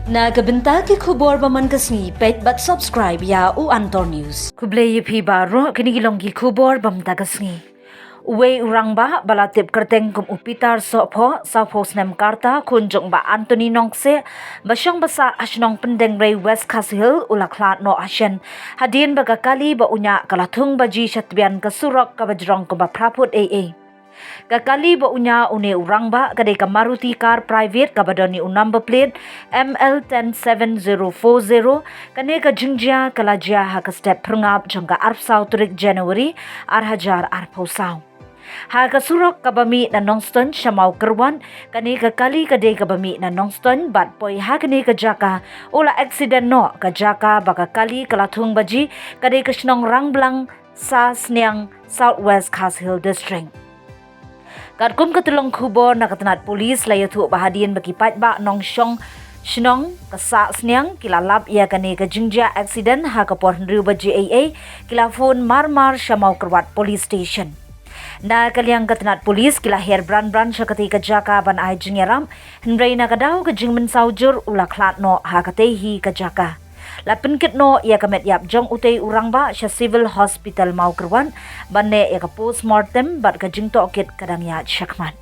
Nagabenta ki khubor baman kasni pet but subscribe ya u Antor News. Kublay pi baro kinigilong ki khubor bamta kasni. Uwe rangbah balatip kerteng kum upitar sopho South nem karta kunjung ba Anthony nongse basyang basa asnong pendeng ray West Castle Hill ulaklat no hashen hadin baga kali ba unya kalathung baji shatbian kasurok kabajrong ko ba praput AA. Kakali ba unya une rangbah kadai ka maruti car private kabadoni number plate ML10740 kane ka jingjia kalajia ha ka step prungap jangka arpsau turik January arhajar arpausaw. Ha ka surok kabami na nongston shamau kerwan kane ka kali kadai kabami na nongston bat poi ha kane ka jaka ula accident no ka jaka baka kali kalathung baji kadai ka shnong rangblang sa sneang Southwest Castle Hill District. Katkum katulong khubor na katanat polis layatu bahadian bagi patba nong syong shnong kasa snyang kilalap ia kane ka jingjia accident ha kapor hendru baji AA kilafon marmar shamau kerwat police station. Na kaliang katanat polis kilahir brand syakati ka jaka ban ai jingyaram hendrai na kadau ka jingmen saujur ulaklat no ha katehi ka jaka. Lapin kitno ia kamet yap jong utei urangba sya civil hospital mau kerwan banne ia ka postmortem bat ka jingto kit kadang ya syakman.